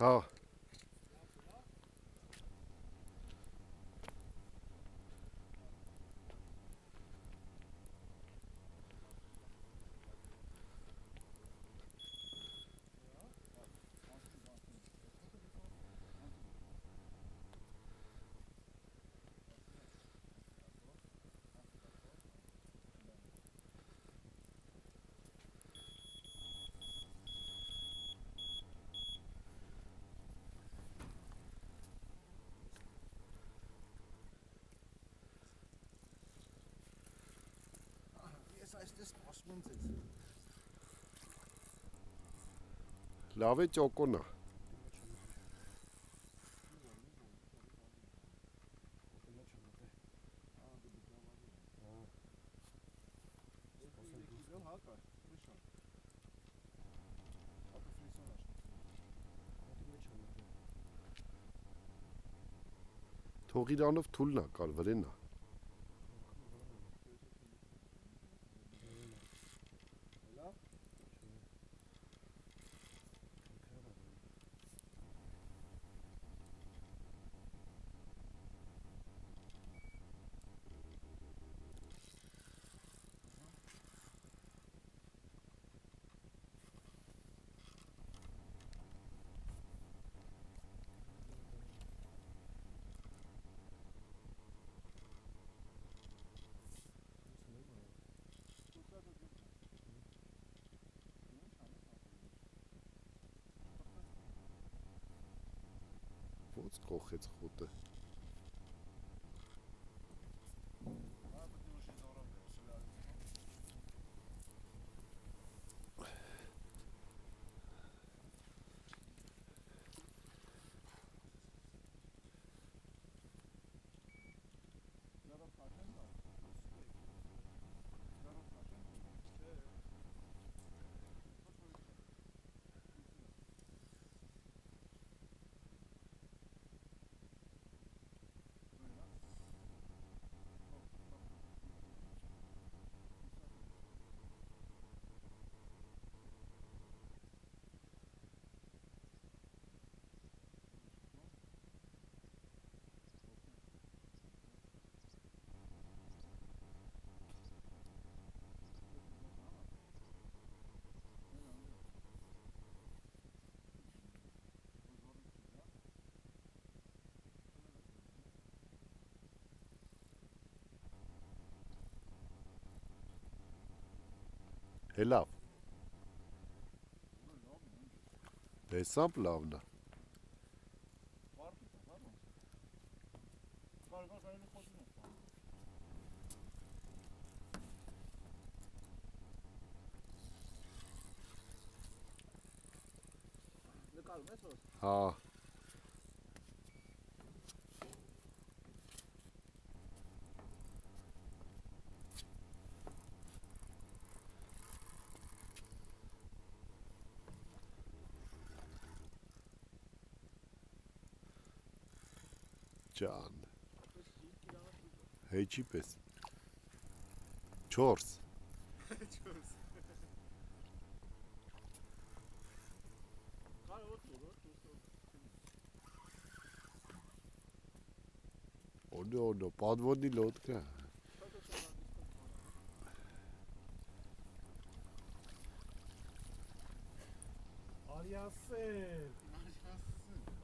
Ha. Լավ է ճոկոնա։ Թող իրանով թուլնա կար վրենա։ Ոնց կողեց խոտը։ Լավ։ Տեսամբ լավն է։ Հա։ Ջան։ Հեչի պես։ 4 Ono, подводный лодка. Արիասել։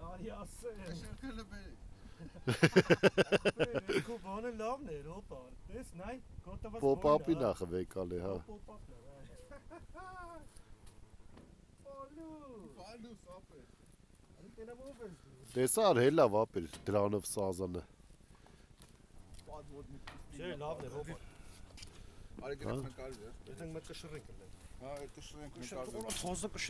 Արիասել։ Շարքելը բերեք։ Քո բանը լավն է, հոպա։ Տես նայ, կոտված Pop-up-ի նախ վեկալ է, հա։ Pop-up-ն է։ Ալու։ Ֆալու սապե։ Արի տենամով ես։ Տեսար հելա վապել դրանով սազանը։ Պատվոդնի։ Չէ, լավն է, հոպա։ Արի գնանք նկարվի։ Դենք մեկ կշռենք։ Հա, այդ շրենք նկարվի։ Խոզը